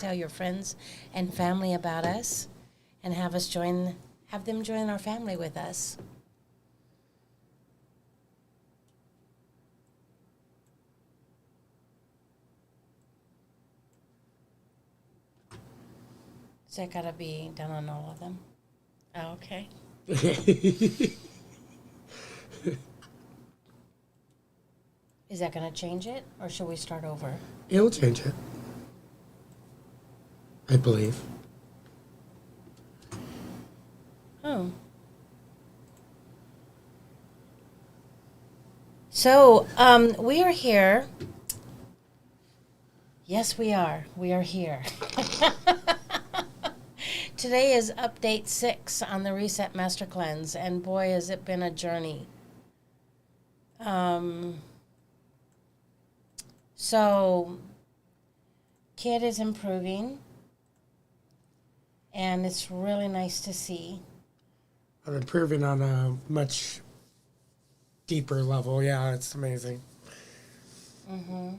tell your friends and family about us, and have them join our family with us. Is that gotta be done on all of them? Oh, okay. Is that gonna change it, or should we start over? It'll change it, I believe. Oh. So, we are here. Yes, we are. We are here. Today is update 6 on the Reset Master Cleanse, and boy, has it been a journey. So, Kid is improving, and it's really nice to see. I'm improving on a much deeper level. Yeah, it's amazing. Mm-hmm.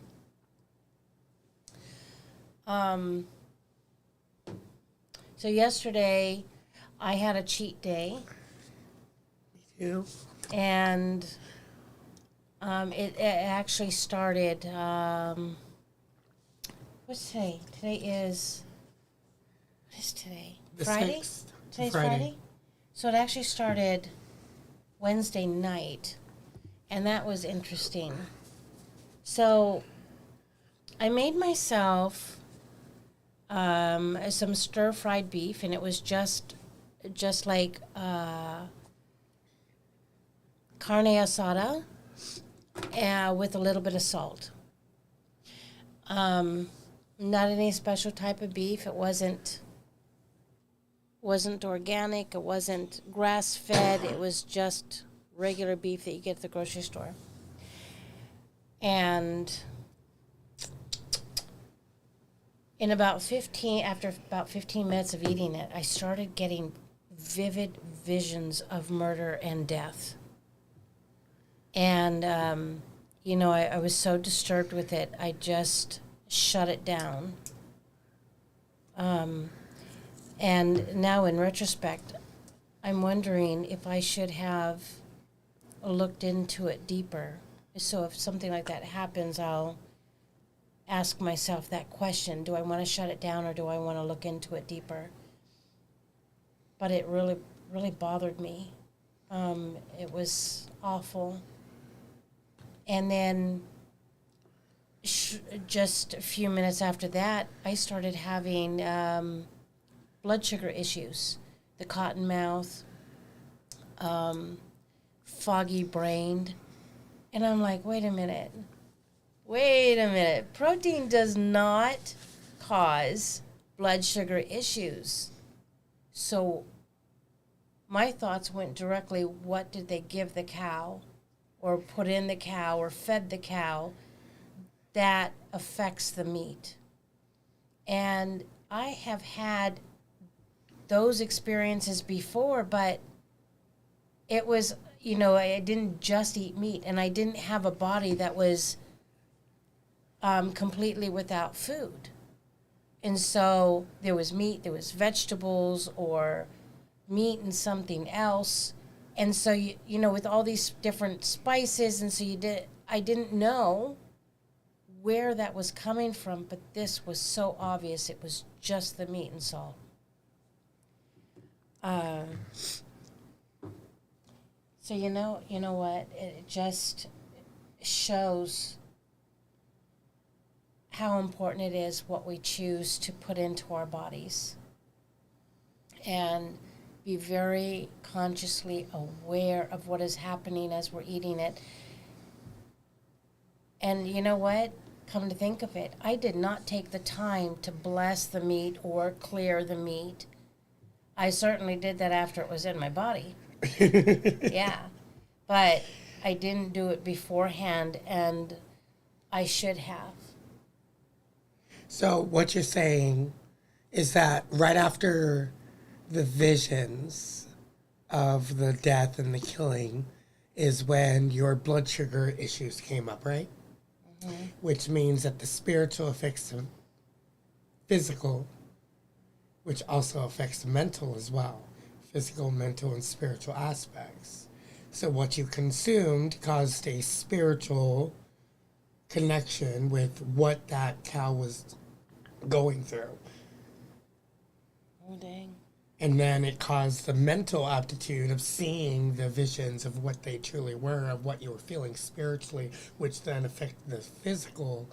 So yesterday, I had a cheat day. You? And it actually started, what's today? What is today? The Friday? 6th. Today's Friday? So it actually started Wednesday night, and that was interesting. So I made myself some stir-fried beef, and it was just like carne asada with a little bit of salt. Not any special type of beef. It wasn't organic. It wasn't grass-fed. It was just regular beef that you get at the grocery store. And after about 15 minutes of eating it, I started getting vivid visions of murder and death. And, I was so disturbed with it, I just shut it down. And now in retrospect, I'm wondering if I should have looked into it deeper. So if something like that happens, I'll ask myself that question. Do I want to shut it down, or do I want to look into it deeper? But it really, really bothered me. It was awful. And then just a few minutes after that, I started having blood sugar issues. The cotton mouth, foggy brain. And I'm like, wait a minute. Protein does not cause blood sugar issues. So my thoughts went directly, what did they give the cow or put in the cow or fed the cow that affects the meat? And I have had those experiences before, but it was, I didn't just eat meat, and I didn't have a body that was completely without food. And so there was meat, there was vegetables, or meat and something else. And so, with all these different spices, and so I didn't know where that was coming from, but this was so obvious. It was just the meat and salt. So you know what? It just shows how important it is what we choose to put into our bodies. And be very consciously aware of what is happening as we're eating it. And you know what? Come to think of it, I did not take the time to bless the meat or clear the meat. I certainly did that after it was in my body. Yeah. But I didn't do it beforehand, and I should have. So what you're saying is that right after the visions of the death and the killing is when your blood sugar issues came up, right? Mm-hmm. Which means that the spiritual effects physical, which also affects the mental as well. Physical, mental, and spiritual aspects. So what you consumed caused a spiritual connection with what that cow was going through. Oh, dang. And then it caused the mental aptitude of seeing the visions of what they truly were, of what you were feeling spiritually, which then affected the physical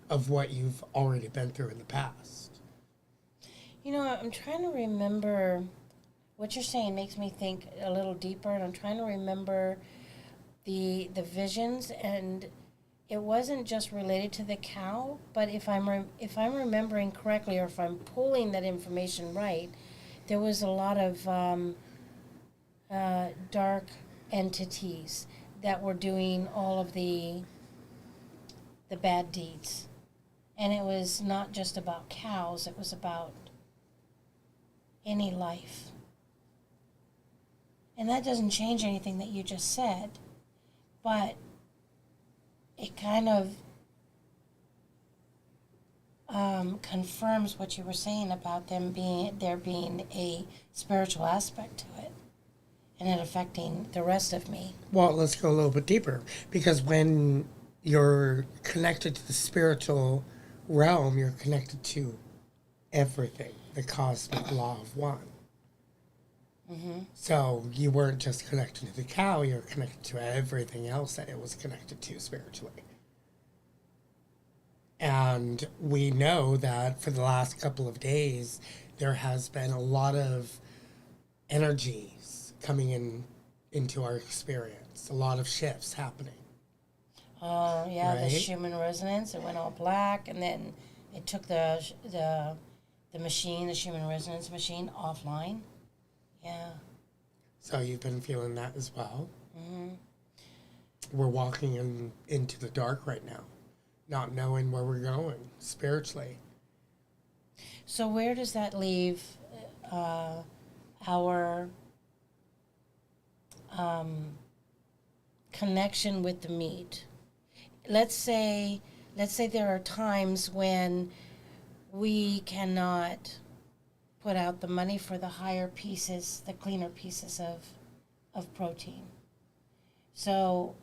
of what you've already been through in the past. You know, I'm trying to remember. What you're saying makes me think a little deeper, and I'm trying to remember the visions, and it wasn't just related to the cow, but if I'm remembering correctly, or if I'm pulling that information right, there was a lot of dark entities that were doing all of the bad deeds, and it was not just about cows; it was about any life. And that doesn't change anything that you just said, but it kind of confirms what you were saying about there being a spiritual aspect to it, and it affecting the rest of me. Well, let's go a little bit deeper, because when you're connected to the spiritual realm, you're connected to everything, the cosmic law of one. Mm-hmm. So you weren't just connected to the cow, you were connected to everything else that it was connected to spiritually. And we know that for the last couple of days, there has been a lot of energies coming into our experience, a lot of shifts happening. Oh, yeah, Right? the Schumann resonance, it went all black, and then it took the machine, the Schumann resonance machine, offline. Yeah. So you've been feeling that as well. Mm-hmm. We're walking into the dark right now, not knowing where we're going spiritually. So where does that leave our connection with the meat? Let's say there are times when we cannot put out the money for the higher pieces, the cleaner pieces of protein. So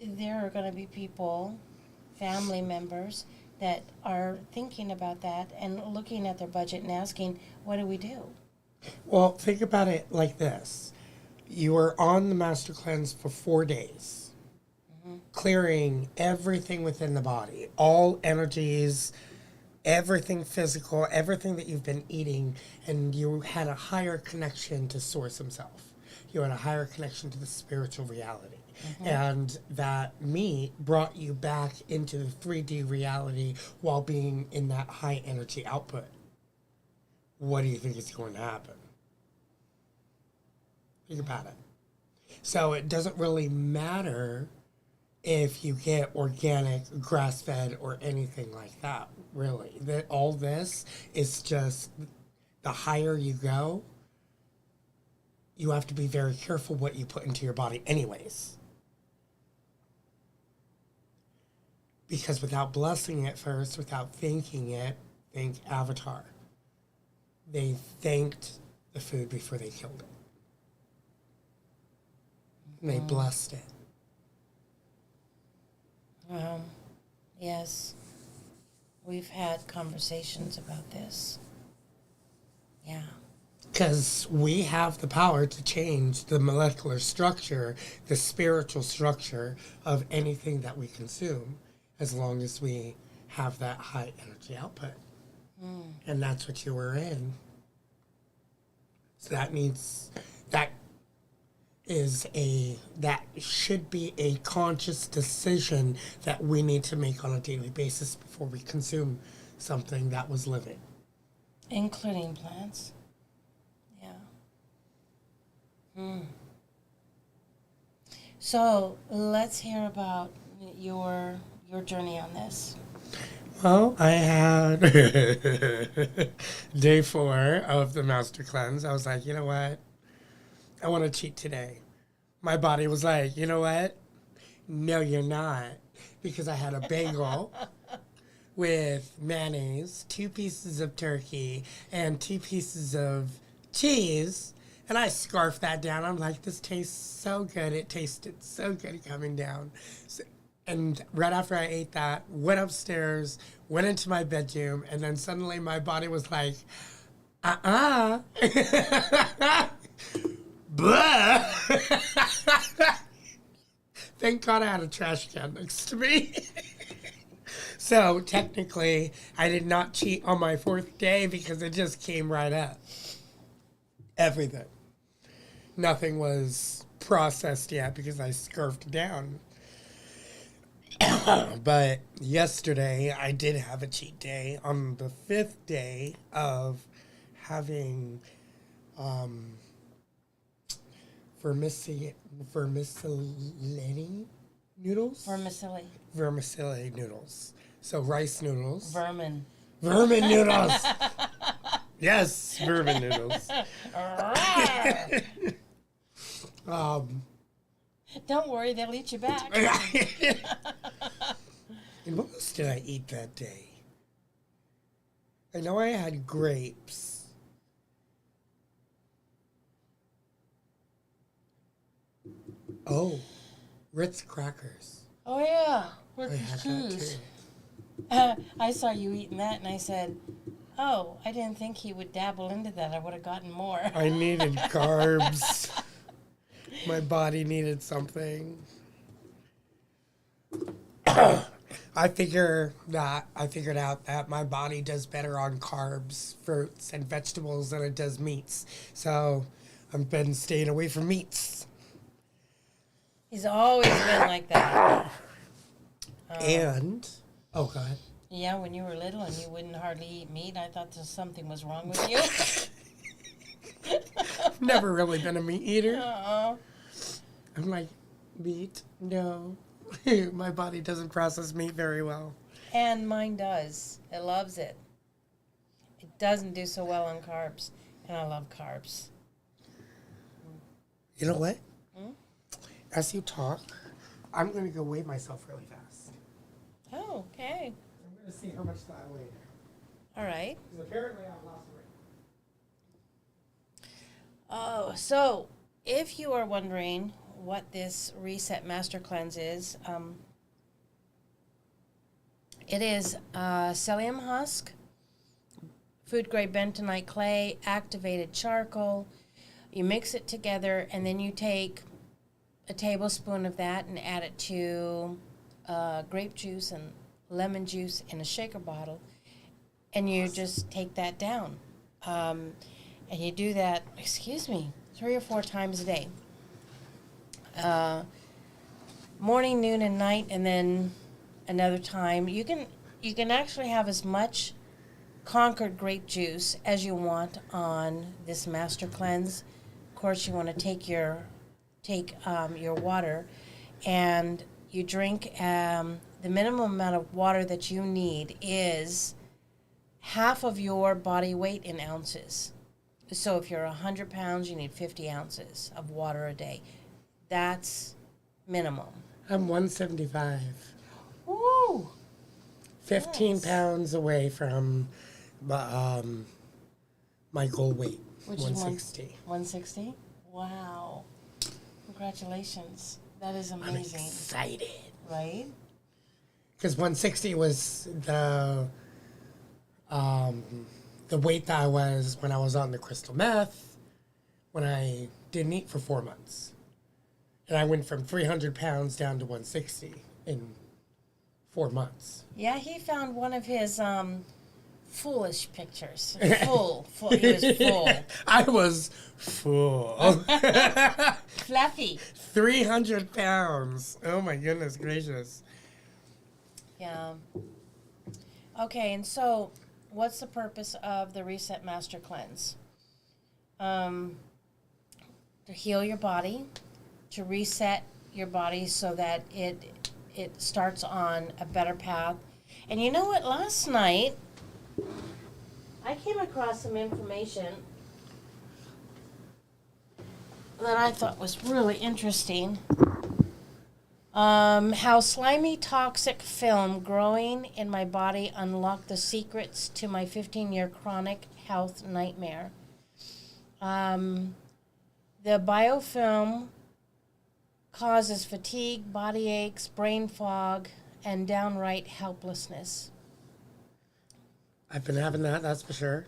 there are going to be people, family members, that are thinking about that and looking at their budget and asking, what do we do? Well, think about it like this. You were on the Master Cleanse for 4 days, clearing everything within the body, all energies, everything physical, everything that you've been eating, and you had a higher connection to Source himself. You had a higher connection to the spiritual reality. And that meat brought you back into the 3D reality while being in that high energy output. What do you think is going to happen? Think about it. So it doesn't really matter if you get organic, grass-fed, or anything like that, really. All this is just, the higher you go, you have to be very careful what you put into your body anyways. Because without blessing it first, without thanking it, think Avatar. They thanked the food before they killed it. And they blessed it. Yes, we've had conversations about this. Yeah. Because we have the power to change the molecular structure, the spiritual structure of anything that we consume, as long as we have that high energy output. And that's what you were in. So that should be a conscious decision that we need to make on a daily basis before we consume something that was living. Including plants. Yeah. So let's hear about your journey on this. Well, I had day 4 of the Master Cleanse. I was like, you know what? I want to cheat today. My body was like, you know what? No, you're not. Because I had a bagel with mayonnaise, 2 pieces of turkey, and 2 pieces of cheese. And I scarfed that down. I'm like, this tastes so good. It tasted so good coming down. And right after I ate that, went upstairs, went into my bedroom, and then suddenly my body was like, Blah. Thank God I had a trash can next to me. So technically, I did not cheat on my 4th day because it just came right up. Everything. Nothing was processed yet because I scarfed down. But yesterday, I did have a cheat day on the 5th day of having vermicelli noodles? Vermicelli noodles. So rice noodles. Vermin. Vermin noodles. Yes, vermin noodles. Don't worry, they'll eat you back. And what else did I eat that day? I know I had grapes. Oh, Ritz crackers. Oh, yeah. I had that too. I saw you eating that, and I said, oh, I didn't think he would dabble into that. I would have gotten more. I needed carbs. My body needed something. I figured out that my body does better on carbs, fruits, and vegetables than it does meats. So I've been staying away from meats. He's always been like that. And, oh, God. Yeah, when you were little and you wouldn't hardly eat meat, I thought something was wrong with you. Never really been a meat eater. Uh-oh. I'm like, meat? No. My body doesn't process meat very well. And mine does. It loves it. It doesn't do so well on carbs. And I love carbs. You know what? As you talk, I'm going to go weigh myself really fast. Oh, okay. I'm going to see how much I weigh. All right. Because apparently I've lost weight. Oh, so if you are wondering what this Reset Master Cleanse is, it is psyllium husk, food-grade bentonite clay, activated charcoal. You mix it together, and then you take a tablespoon of that and add it to grape juice and lemon juice in a shaker bottle, and you just take that down. And you do that, 3 or 4 times a day. Morning, noon, and night, and then another time. You can actually have as much Concord grape juice as you want on this Master Cleanse. Of course, you want to take your water, and you drink. The minimum amount of water that you need is half of your body weight in ounces. So if you're 100 pounds, you need 50 ounces of water a day. That's minimum. I'm 175. Woo! 15 Nice. pounds away from my goal weight, Which 160. is 160? Wow. Congratulations. That is I'm amazing. excited. Right? Because 160 was the weight that I was when I was on the crystal meth, when I didn't eat for 4 months. And I went from 300 pounds down to 160 in 4 months. Yeah, he found one of his foolish pictures. Full. He was full. I was full. Fluffy. 300 pounds. Oh my goodness gracious. Yeah. Okay, and so what's the purpose of the Reset Master Cleanse? To heal your body, to reset your body so that it starts on a better path. And you know what? Last night, I came across some information that I thought was really interesting. How slimy toxic film growing in my body unlocked the secrets to my 15-year chronic health nightmare. The biofilm causes fatigue, body aches, brain fog, and downright helplessness. I've been having that, that's for sure.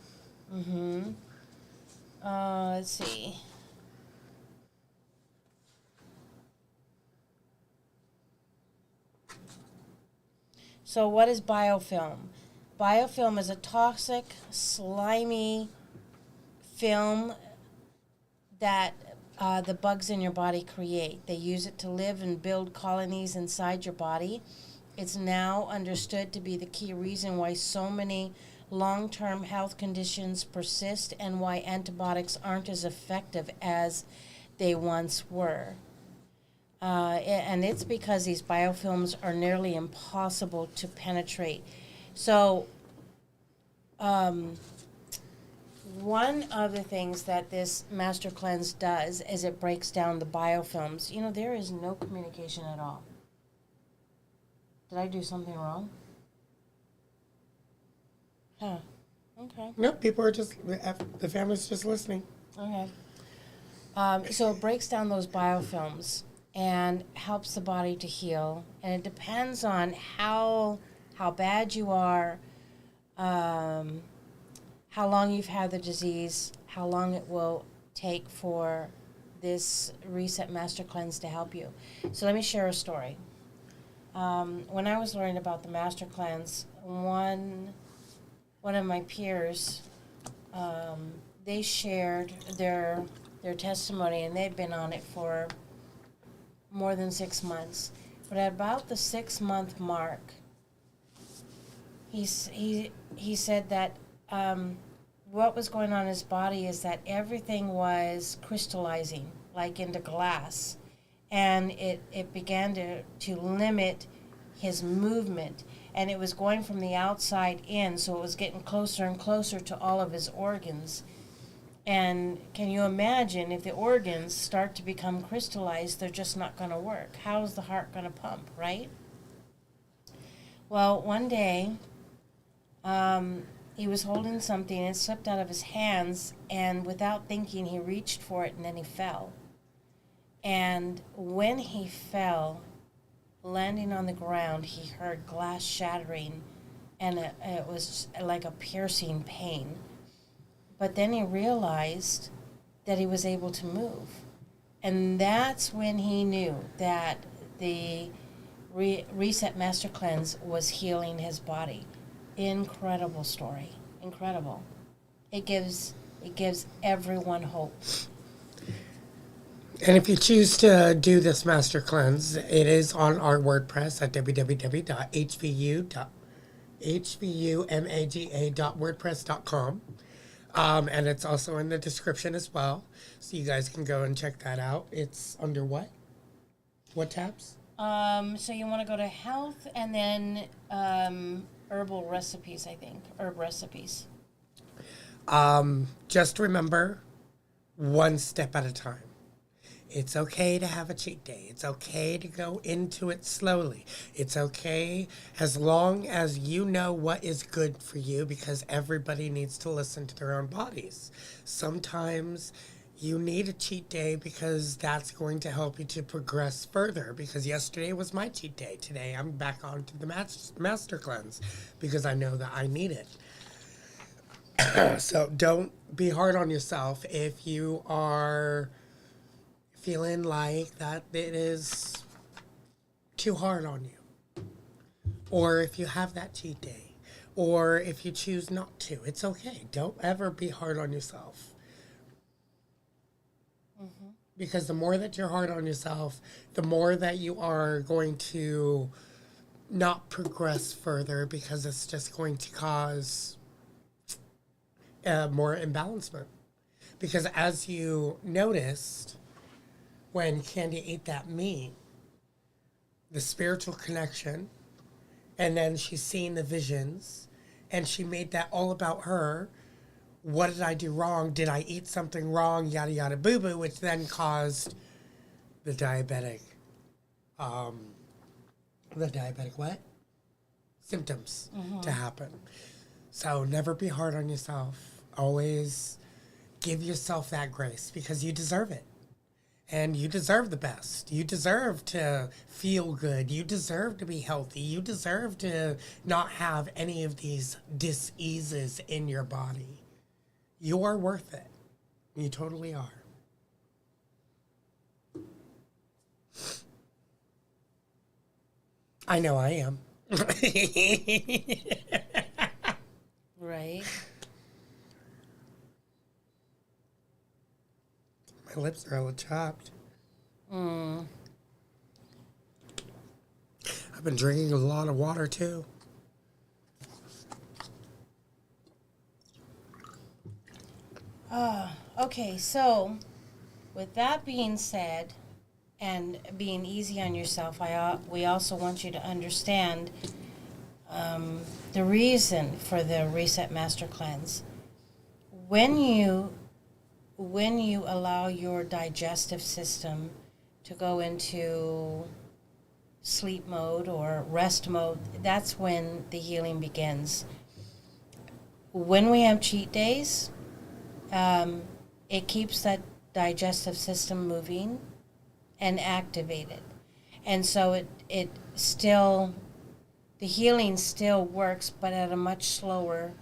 Let's see. So what is biofilm? Biofilm is a toxic, slimy film that the bugs in your body create. They use it to live and build colonies inside your body. It's now understood to be the key reason why so many long-term health conditions persist and why antibiotics aren't as effective as they once were. And it's because these biofilms are nearly impossible to penetrate. So, one of the things that this Master Cleanse does is it breaks down the biofilms. You know, there is no communication at all. Did I do something wrong? Huh. Okay. No, people are just, the family's just listening. Okay. So it breaks down those biofilms and helps the body to heal. And it depends on how bad you are, how long you've had the disease, how long it will take for this Reset Master Cleanse to help you. So let me share a story. When I was learning about the Master Cleanse, one of my peers, they shared their testimony, and they'd been on it for more than 6 months. But at about the 6-month mark, he said that what was going on in his body is that everything was crystallizing, like into glass, and it began to limit his movement, and it was going from the outside in, so it was getting closer and closer to all of his organs. And can you imagine if the organs start to become crystallized, they're just not going to work. How is the heart going to pump, right? Well, one day, he was holding something, and it slipped out of his hands, and without thinking, he reached for it, and then he fell. And when he fell, landing on the ground, he heard glass shattering, and it was like a piercing pain. But then he realized that he was able to move. And that's when he knew that the Reset Master Cleanse was healing his body. Incredible story. Incredible. It gives everyone hope. And if you choose to do this Master Cleanse, it is on our WordPress at www.hvumagA.wordpress.com. And it's also in the description as well. So you guys can go and check that out. It's under what? What tabs? So you want to go to health and then herbal recipes, I think. Herb recipes. Just remember, one step at a time. It's okay to have a cheat day. It's okay to go into it slowly. It's okay as long as you know what is good for you, because everybody needs to listen to their own bodies. Sometimes you need a cheat day because that's going to help you to progress further, because yesterday was my cheat day. Today I'm back on to the Master Cleanse because I know that I need it. So don't be hard on yourself if you are feeling like that it is too hard on you, or if you have that cheat day, or if you choose not to. It's okay. Don't ever be hard on yourself. Mm-hmm. Because the more that you're hard on yourself, the more that you are going to not progress further, because it's just going to cause more imbalancement. Because as you noticed, when Candy ate that meat, the spiritual connection, and then she's seeing the visions, and she made that all about her. What did I do wrong? Did I eat something wrong? Yada, yada, boo-boo, which then caused the diabetic the diabetic what? Symptoms to happen. So never be hard on yourself. Always give yourself that grace because you deserve it. And you deserve the best. You deserve to feel good. You deserve to be healthy. You deserve to not have any of these diseases in your body. You are worth it. You totally are. I know I am. Right. My lips are a little chapped. I've been drinking a lot of water too. Okay, so with that being said, and being easy on yourself, we also want you to understand the reason for the Reset Master Cleanse. When you allow your digestive system to go into sleep mode or rest mode, that's when the healing begins. When we have cheat days, it keeps that digestive system moving and activated. And so it still, the healing still works, but at a much slower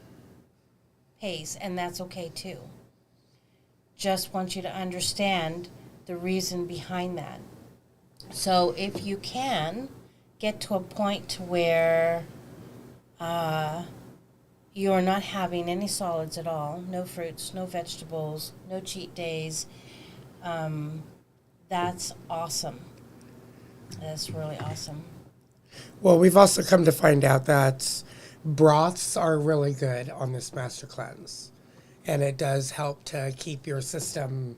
pace, and that's okay too. Just want you to understand the reason behind that. So if you can get to a point to where you're not having any solids at all, no fruits, no vegetables, no cheat days, that's awesome. That's really awesome. Well, we've also come to find out that broths are really good on this master cleanse. And it does help to keep your system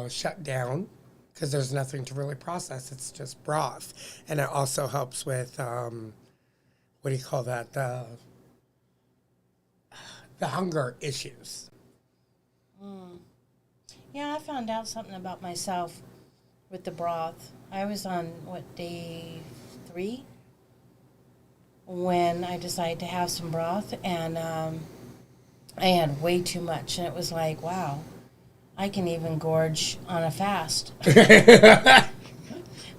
shut down because there's nothing to really process. It's just broth. And it also helps with, what do you call that? The hunger issues. Yeah, I found out something about myself with the broth. I was on, day 3 when I decided to have some broth, and I had way too much, and it was like, wow, I can even gorge on a fast. I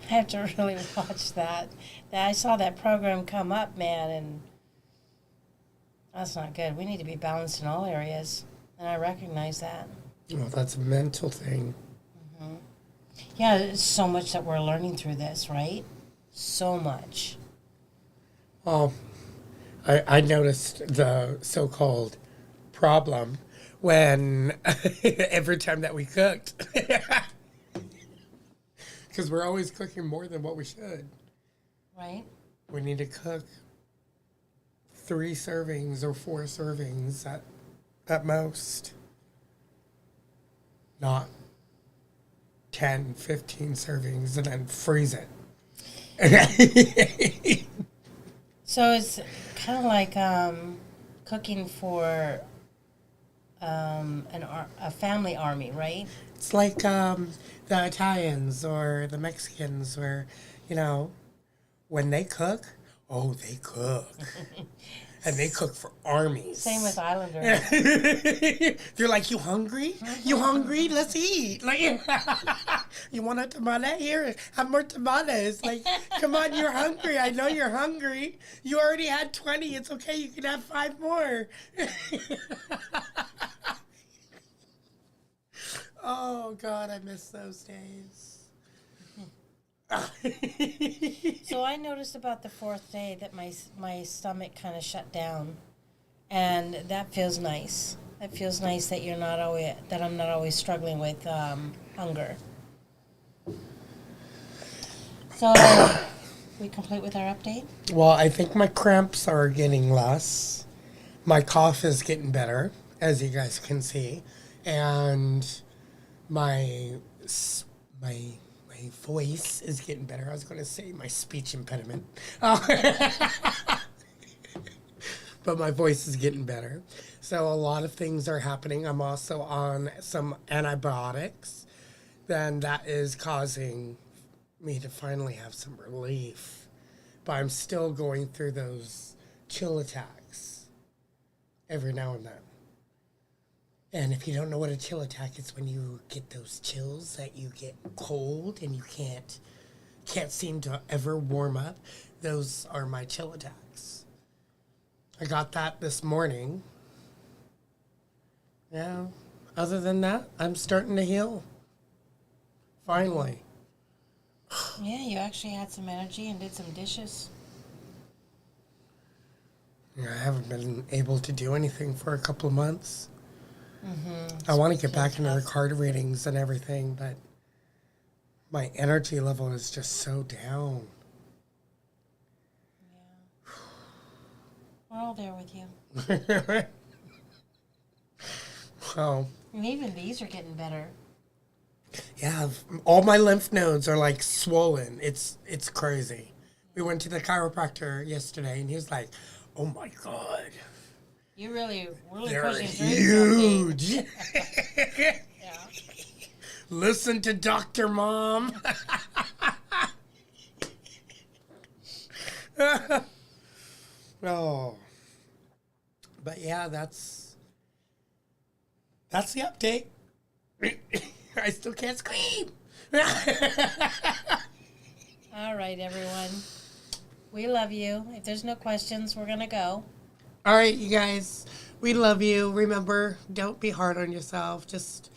have to really watch that. I saw that program come up, man, and that's not good. We need to be balanced in all areas, and I recognize that. Well, that's a mental thing. Yeah, it's so much that we're learning through this, right? So much. Well, I noticed the so-called problem when every time that we cooked, because we're always cooking more than what we should. Right? We need to cook 3 servings or 4 servings at most, not 10, 15 servings and then freeze it. So it's kind of like cooking for a family army, right? It's like the Italians or the Mexicans where, when they cook, they cook. And they cook for armies. Same with Islanders. They're like, you hungry? You hungry? Let's eat. Like, you want a tomato? Here, have more tomatoes. Like, come on, you're hungry. I know you're hungry. You already had 20. It's okay. You can have 5 more. Oh, God, I miss those days. So I noticed about the 4th day that my stomach kind of shut down, and that feels nice. It feels nice that I'm not always struggling with hunger. So, we complete with our update? Well, I think my cramps are getting less. My cough is getting better, as you guys can see, and my voice is getting better. I was going to say my speech impediment. But my voice is getting better. So a lot of things are happening. I'm also on some antibiotics. Then that is causing me to finally have some relief. but I'm still going through those chill attacks every now and then. And if you don't know what a chill attack is, when you get those chills that you get cold and you can't seem to ever warm up, those are my chill attacks. I got that this morning. Yeah. Other than that, I'm starting to heal. Finally. Yeah, you actually had some energy and did some dishes. Yeah, I haven't been able to do anything for a couple of months. I want to get back into the card readings and everything, but my energy level is just so down. Yeah. We're all there with you. So, And even these are getting better. yeah, all my lymph nodes are like swollen. It's crazy. We went to the chiropractor yesterday, and he was like, "Oh my God, You really they're pushing through something. huge." Yeah. Listen to Dr. Mom. Oh. But yeah, that's the update. I still can't scream. All right, everyone. We love you. If there's no questions, we're going to go. All right, you guys. We love you. Remember, don't be hard on yourself. Just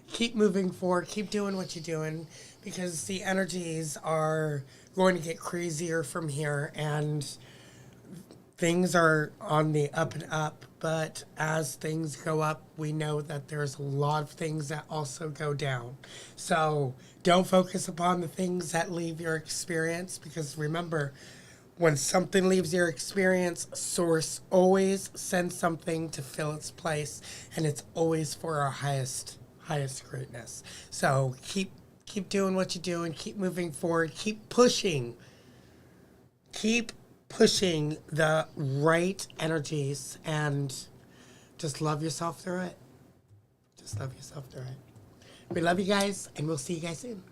keep moving forward. Keep doing what you're doing, because the energies are going to get crazier from here, and things are on the up and up. But as things go up, we know that there's a lot of things that also go down. So don't focus upon the things that leave your experience, because remember, when something leaves your experience, Source always sends something to fill its place, and it's always for our highest greatness. So keep doing what you're doing, keep moving forward, keep pushing the right energies, and just love yourself through it. Just love yourself through it. We love you guys, and we'll see you guys soon.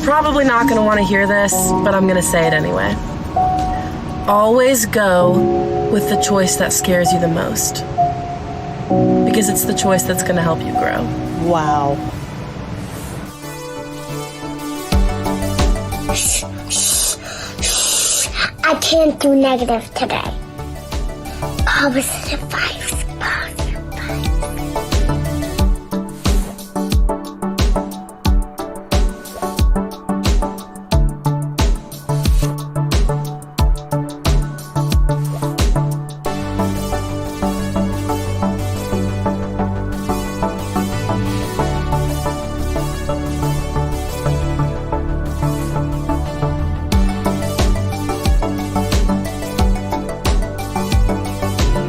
Probably not going to want to hear this, but I'm going to say it anyway. Always go with the choice that scares you the most, because it's the choice that's going to help you grow. Wow. I can't do negative today. Positive vibes, positive vibes.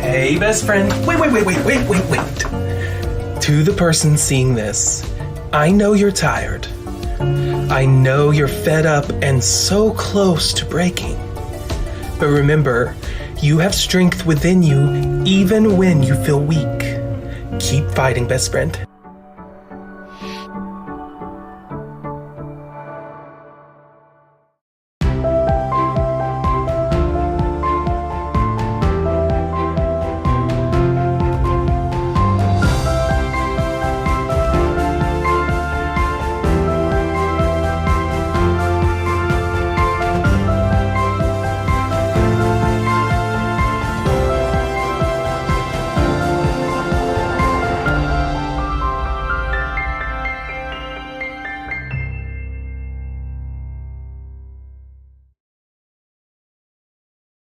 Hey, best friend. Wait. To the person seeing this, I know you're tired. I know you're fed up and so close to breaking. But remember, you have strength within you even when you feel weak. Keep fighting, best friend.